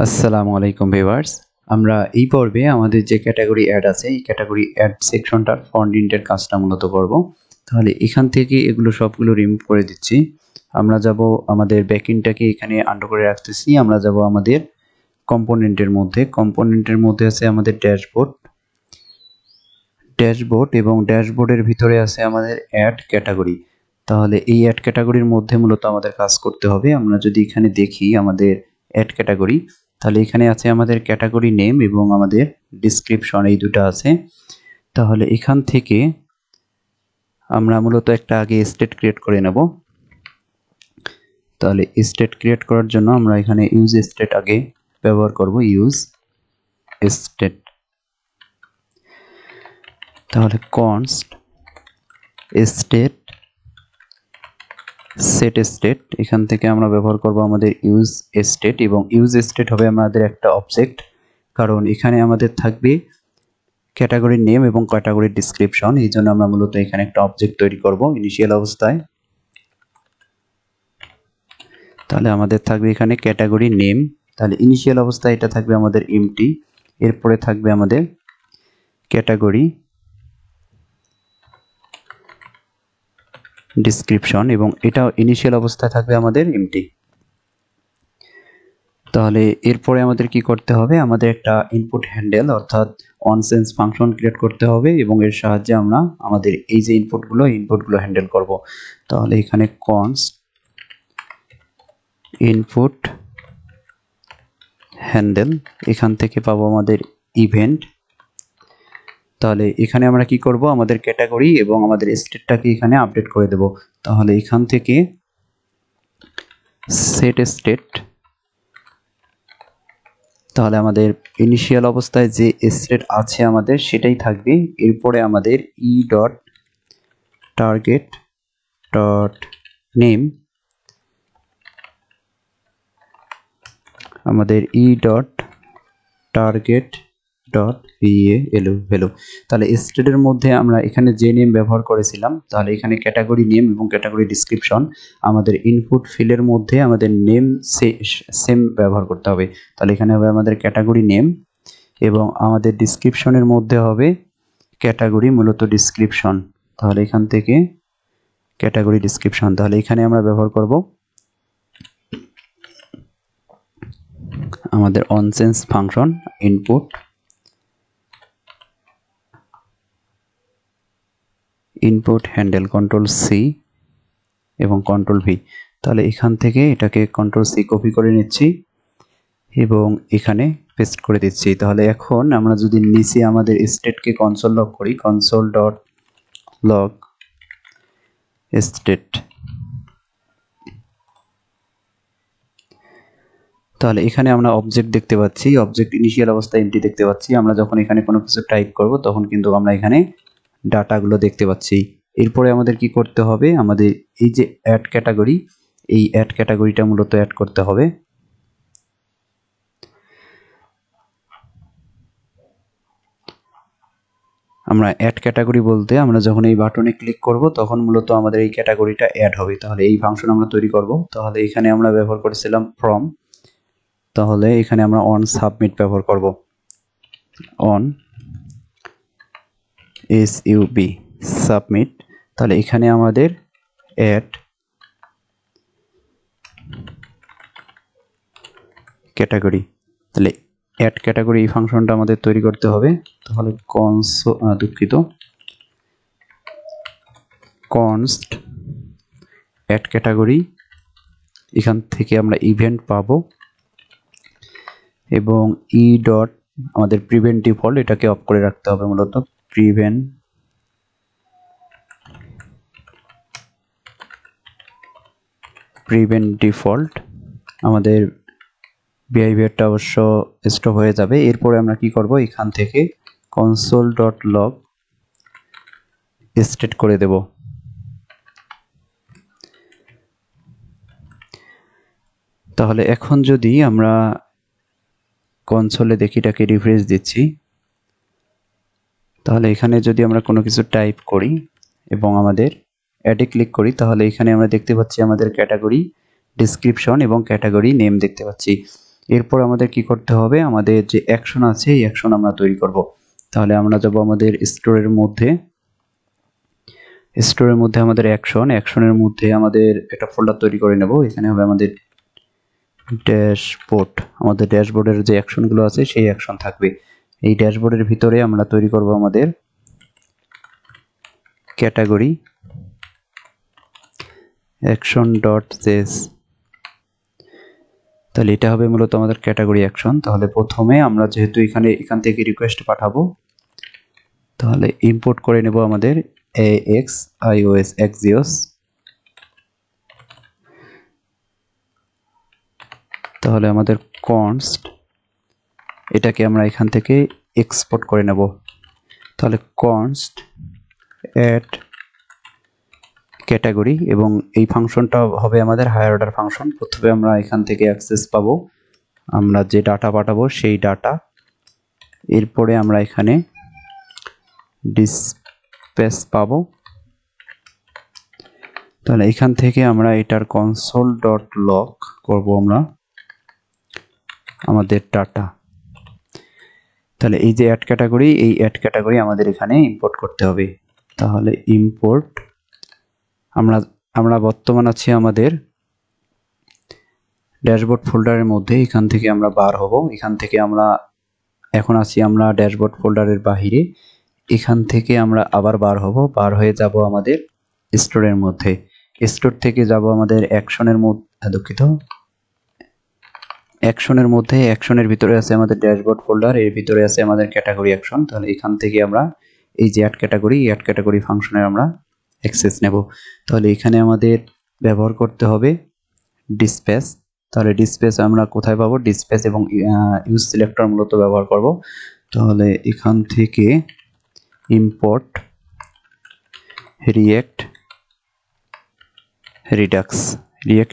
আসসালামু আলাইকুম ভিউয়ার্স, আমরা এই পর্বে আমাদের যে ক্যাটাগরি অ্যাড আছে এই ক্যাটাগরি অ্যাড সেকশনটার ফ্রন্ট এন্ডের কাজটা মূলত করব। তাহলে এখান থেকে এগুলো সবগুলো রিমুভ করে দিচ্ছি। আমরা যাব আমাদের ব্যাকএন্ডটাকে এখানে আন্ডু করে রাখতেছি। আমরা যাব আমাদের কম্পোনেন্টের মধ্যে আছে আমাদের ড্যাশবোর্ড এবং ড্যাশবোর্ডের ভিতরে আছে আমাদের অ্যাড ক্যাটাগরি। তাহলে এই অ্যাড ক্যাটাগরির মধ্যে মূলত আমাদের কাজ করতে হবে। আমরা যদি এখানে দেখি আমাদের অ্যাড ক্যাটাগরি, তাহলে এখানে আছে আমাদের ক্যাটাগরি নেম এবং আমাদের ডিসক্রিপশন, এই দুটো আছে। তাহলে এখান থেকে আমরা মূলত একটা আগে স্টেট ক্রিয়েট করে নেব। তাহলে স্টেট ক্রিয়েট করার জন্য আমরা এখানে ইউজ স্টেট আগে ব্যবহার করব, ইউজ স্টেট। তাহলে কনস্ট স্টেট সেট স্টেট, এখান থেকে আমরা ব্যবহার করব আমাদের ইউজ স্টেট, এবং ইউজ স্টেট হবে আমাদের একটা অবজেক্ট, কারণ এখানে আমাদের থাকবে ক্যাটাগরি নেম এবং ক্যাটাগরি ডিসক্রিপশন। এই জন্য আমরা মূলত এখানে একটা অবজেক্ট তৈরি করব ইনিশিয়াল অবস্থায়। তাহলে আমাদের থাকবে এখানে ক্যাটাগরি নেম, তাহলে ইনিশিয়াল অবস্থায় এটা থাকবে আমাদের এমটি, এরপরে থাকবে আমাদের ক্যাটাগরি ডিসক্রিপশন এবং এটা ইনিশিয়াল অবস্থায় থাকবে আমাদের এমটি। তাহলে এরপরে আমাদের কি করতে হবে, আমাদের একটা ইনপুট হ্যান্ডেল অর্থাৎ অনসেন্স ফাংশন ক্রিয়েট করতে হবে এবং এর সাহায্যে আমরা আমাদের এই যে ইনপুটগুলো হ্যান্ডেল করব। তাহলে এখানে কনস্ট ইনপুট হ্যান্ডেল, এখান থেকে পাবো আমাদের ইভেন্ট। তাহলে এখানে আমরা কি করব, আমাদের ক্যাটাগরি এবং আমাদের স্টেটটাকে এখানে আপডেট করে দেব। তাহলে এখান থেকে সেট স্টেট, তাহলে আমাদের ইনিশিয়াল অবস্থায় যে স্টেট আছে আমাদের সেটাই থাকবে। এরপরে আমাদের e dot target dot name, আমাদের e dot target dot value. তাহলে স্টেটের মধ্যে আমরা এখানে যে নেম ব্যবহার করেছিলাম, তাহলে এখানে ক্যাটাগরি নেম এবং ক্যাটাগরি ডিসক্রিপশন, আমাদের ইনপুট ফিল্ডের মধ্যে আমাদের নেম সেম ব্যবহার করতে হবে। তাহলে এখানে হবে আমাদের ক্যাটাগরি নেম এবং আমাদের ডিসক্রিপশনের মধ্যে হবে ক্যাটাগরি মূলত ডিসক্রিপশন। তাহলে এখান থেকে ক্যাটাগরি ডিসক্রিপশন, তাহলে এখানে আমরা ব্যবহার করব আমাদের অনসেন্স function input handle control C এবং কন্ট্রোল ভি। তাহলে এখান থেকে এটাকে কন্ট্রোল সি কপি করে নিচ্ছি এবং এখানে পেস্ট করে দিচ্ছি। তাহলে এখন আমরা যদি নিচে আমাদের স্টেটকে কনসোল লগ করি, কনসোল ডট লগ স্টেট, তাহলে এখানে আমরা অবজেক্ট দেখতে পাচ্ছি, অবজেক্ট ইনিশিয়াল অবস্থায় এমটি দেখতে পাচ্ছি। আমরা যখন এখানে কোনো কিছু টাইপ করব তখন কিন্তু আমরা এখানে ডাটাগুলো দেখতে পাচ্ছি। এরপরে আমাদের কি করতে হবে, আমাদের এই যে অ্যাড ক্যাটাগরি, এই অ্যাড ক্যাটাগরিটা মূলত অ্যাড করতে হবে। আমরা অ্যাড ক্যাটাগরি বলতে আমরা যখন এই বাটনে ক্লিক করব তখন মূলত আমাদের এই ক্যাটাগরিটা অ্যাড হবে। তাহলে এই ফাংশন আমরা তৈরি করব। তাহলে এখানে আমরা ব্যবহার করেছিলাম ফ্রম, তাহলে এখানে আমরা অন সাবমিট ব্যবহার করব, অন এসইউবি সাবমিট। তাহলে এখানে আমাদের অ্যাড ক্যাটাগরি, তাহলে অ্যাড ক্যাটাগরি এই ফাংশনটা আমাদের তৈরি করতে হবে। তাহলে কনস্ট অ্যাড ক্যাটাগরি, এখান থেকে আমরা ইভেন্ট পাবো এবং ই ডট আমাদের প্রিভেন্ট ডিফল্ট, এটাকে অফ করে রাখতে হবে। মূলত প্রিভেন্ট ডিফল্ট, আমাদের বিহেভিয়ারটা অবশ্য স্টপ হয়ে যাবে। এরপরে আমরা কি করব, এখান থেকে কনসোল ডট লগ স্টেট করে দেব। তাহলে এখন যদি আমরা কনসোলে দেখি, এটাকে রিফ্রেশ দিচ্ছি, তাহলে এখানে যদি আমরা কোনো কিছু টাইপ করি এবং আমাদের অ্যাডে ক্লিক করি, তাহলে এখানে আমরা দেখতে পাচ্ছি আমাদের ক্যাটাগরি ডিসক্রিপশন এবং ক্যাটাগরি নেম দেখতে পাচ্ছি। এরপর আমাদের কি করতে হবে, আমাদের যে অ্যাকশন আছে এই অ্যাকশন আমরা তৈরি করব। তাহলে আমরা যাব আমাদের স্টোরের মধ্যে, আমাদের অ্যাকশনের মধ্যে আমাদের একটা ফোল্ডার তৈরি করে নেব। এখানে হবে আমাদের ড্যাশবোর্ড, আমাদের ড্যাশবোর্ডের যে অ্যাকশনগুলো আছে সেই অ্যাকশন থাকবে। এই ড্যাশবোর্ডের ভিতরে আমরা তৈরি করব আমাদের ক্যাটাগরি action.js। তাহলে এটা হবে মূলত আমাদের ক্যাটাগরি অ্যাকশন। তাহলে প্রথমে আমরা যেহেতু এখান থেকে রিকোয়েস্ট পাঠাবো, তাহলে ইম্পোর্ট করে নেব আমাদের axios। তাহলে আমাদের কনস্ট এটাকে আমরা এখান থেকে এক্সপোর্ট করে নেব। তাহলে কনস্ট অ্যাড ক্যাটাগরি, এবং এই ফাংশনটা হবে আমাদের হায়ার অর্ডার ফাংশন। প্রথমে আমরা এখান থেকে অ্যাক্সেস পাবো, আমরা যে ডাটা পাঠাবো সেই ডাটা। এরপরে আমরা এখানে ডিসপ্যাচ পাবো। তাহলে এখান থেকে আমরা এটার console.log করব আমরা আমাদের ডাটা। তাহলে এই যে অ্যাড ক্যাটাগরি, এই অ্যাড ক্যাটাগরি আমাদের এখানে ইম্পোর্ট করতে হবে। তাহলে ইম্পোর্ট, আমরা বর্তমান আছি আমাদের ড্যাশবোর্ড ফোল্ডারের মধ্যে, এখান থেকে আমরা বার হব। এখান থেকে আমরা এখন আছি আমরা ড্যাশবোর্ড ফোল্ডারের বাহিরে। এখান থেকে আমরা আবার বার হব, বার হয়ে যাব আমাদের স্টোরের মধ্যে। স্টোর থেকে যাব আমাদের অ্যাকশনের মধ্যে, দুঃখিত, অ্যাকশনের মধ্যে। অ্যাকশনের ভিতরে আছে আমাদের ড্যাশবোর্ড ফোল্ডার, এর ভিতরে আছে আমাদের ক্যাটাগরি অ্যাকশন। তাহলে এখান থেকে আমরা এই যে অ্যাড ক্যাটাগরি ফাংশনের আমরা অ্যাক্সেস নেব। তাহলে এখানে আমাদের ব্যবহার করতে হবে ডিসপ্যাচ। তাহলে ডিসপ্যাচ আমরা কোথায় পাবো, ডিসপ্যাচ এবং ইউজ সিলেক্টর মূলত ব্যবহার করব। তাহলে এখান থেকে ইম্পোর্ট রিয়াক্ট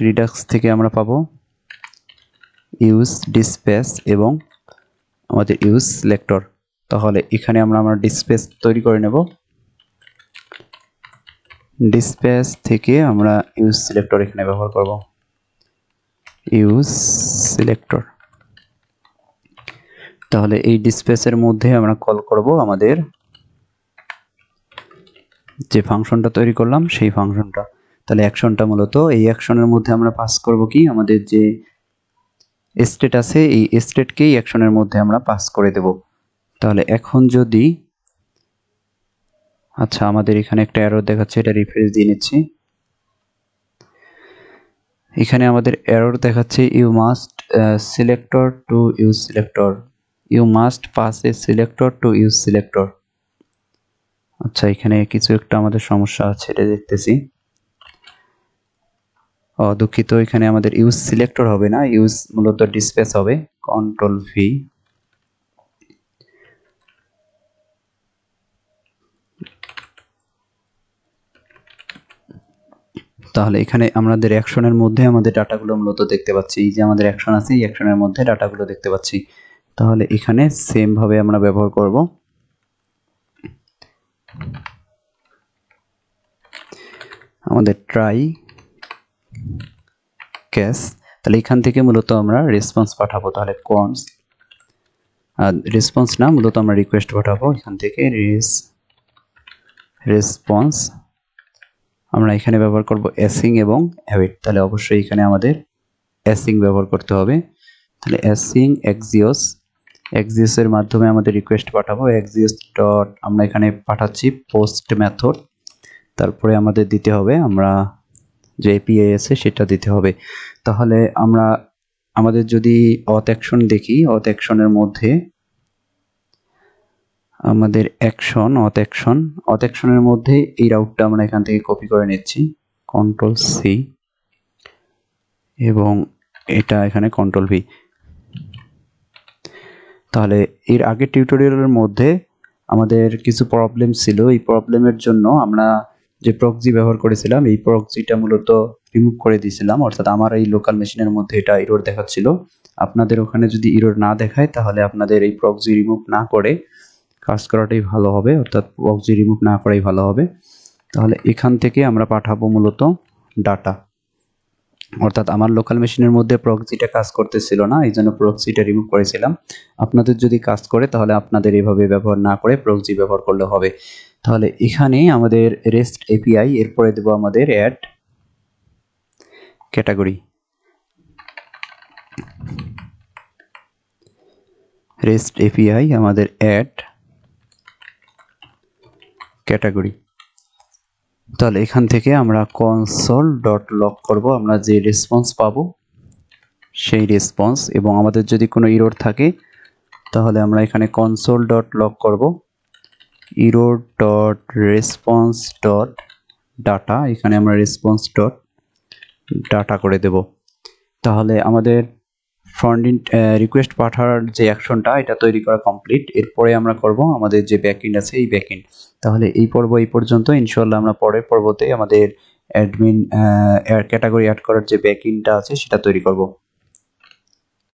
রিডাক্স থেকে আমরা পাবো ইউজ ডিসপ্যাচ এবং আমাদের ইউজ সিলেক্টর। তাহলে এখানে আমরা ডিসপ্যাচ তৈরি করে নেব। ডিসপ্যাচ থেকে আমরা ইউজ সিলেক্টর এখানে ব্যবহার করব, ইউজ সিলেক্টর। তাহলে এই ডিসপ্যাচের মধ্যে আমরা কল করব আমাদের যে ফাংশনটা তৈরি করলাম সেই ফাংশনটা। তাহলে অ্যাকশনটা মূলত এই অ্যাকশনের মধ্যে আমরা পাস করব কি, আমাদের যে স্টেট আছে এই স্টেটকেই অ্যাকশনের মধ্যে আমরা পাস করে দেব। তাহলে এখন যদি, আচ্ছা আমাদের এখানে একটা এরর দেখাচ্ছে, এটা রিফ্রেশ দিয়ে নিচ্ছি। এখানে আমাদের এরর দেখাচ্ছে you must selector to use selector, you must pass a selector to use selector. আচ্ছা এখানে কিছু একটা আমাদের সমস্যা আছে, এটা দেখতেছি। দুঃখিত, এখানে আমাদের ইউজ সিলেক্টর হবে না, ইউজ মূলত ডিসপ্যাচ হবে। Control V. তাহলে এখানে আমাদের অ্যাকশনের মধ্যে আমাদের ডাটাগুলো মূলত দেখতে পাচ্ছি। এই যে আমাদের অ্যাকশন আছে, এই অ্যাকশনের মধ্যে ডাটাগুলো দেখতে পাচ্ছি। তাহলে এখানে সেম ভাবে আমরা ব্যবহার করব আমাদের ট্রাই ক্যাচ। তাহলে এখান থেকে মূলত আমরা রেসপন্স পাঠাবো। তাহলে কনস্ট রেসপন্স না, মূলত আমরা রিকোয়েস্ট পাঠাবো। এখান থেকে রেসপন্স আমরা এখানে ব্যবহার করব অ্যাসিং এবং অ্যাওয়েট। তাহলে অবশ্যই এখানে আমাদের অ্যাসিং ব্যবহার করতে হবে। তাহলে অ্যাসিং এক্সিওস এর মাধ্যমে আমাদের রিকোয়েস্ট পাঠাবো। এক্সিওস ডট আমরা এখানে পাঠাচ্ছি পোস্ট মেথড। তারপরে আমাদের দিতে হবে আমরা যে এপিআই আছে সেটা দিতে হবে। তাহলে আমরা আমাদের যদি অথ অ্যাকশন দেখি, অথ অ্যাকশনের মধ্যে আমাদের অথ অ্যাকশনের মধ্যে এই রাউটটা আমরা এখান থেকে কপি করে নিচ্ছি, কন্ট্রোল সি, এবং এটা এখানে কন্ট্রোল ভি। তাহলে এর আগের টিউটোরিয়ালের মধ্যে আমাদের কিছু প্রবলেম ছিল। এই প্রবলেমের জন্য আমরা যে প্রক্সি ব্যবহার করেছিলাম এই প্রক্সিটা মূলত রিমুভ করে দিয়েছিলাম, অর্থাৎ আমার এই লোকাল মেশিনের মধ্যে এটা এরর দেখাচ্ছিল। আপনাদের ওখানে যদি এরর না দেখায় তাহলে আপনাদের এই প্রক্সি রিমুভ না করে কাজ করাটাই ভালো হবে, অর্থাৎ প্রক্সি রিমুভ না করাই ভালো হবে। তাহলে এখান থেকে আমরা পাঠাবো মূলত ডাটা। অর্থাৎ আমার লোকাল মেশিনের মধ্যে প্রক্সিটা কাজ করতেছিল না, এই জন্য প্রক্সিটা রিমুভ করেছিলাম। আপনাদের যদি কাজ করে তাহলে আপনাদের এভাবে ব্যবহার না করে প্রক্সি ব্যবহার করলে হবে। তাহলে এখানে আমাদের রেস্ট এপিআই, এরপরে দেব আমাদের অ্যাড ক্যাটাগরি। রেস্ট এপিআই আমাদের অ্যাড ক্যাটাগরি। তাহলে এখান থেকে আমরা কনসোল ডট লগ করব, আমরা যে রেসপন্স পাবো সেই রেসপন্স, এবং আমাদের যদি কোনো এরর থাকে তাহলে আমরা এখানে কনসোল ডট লগ করব error dot response dot data, এখানে আমরা রেসপন্স ডট ডাটা করে দেব। তাহলে আমাদের ফ্রন্ট এন্ড রিকোয়েস্ট পাঠার যে অ্যাকশনটা এটা তৈরি করা কমপ্লিট। এরপরে আমরা করব আমাদের যে ব্যাকএন্ড আছে এই ব্যাকএন্ড। তাহলে এই পর্ব এই পর্যন্ত, ইনশাআল্লাহ আমরা পরের পর্বতে আমাদের অ্যাডমিন ক্যাটাগরি অ্যাড করার যে ব্যাকএন্ডটা আছে সেটা তৈরি করব।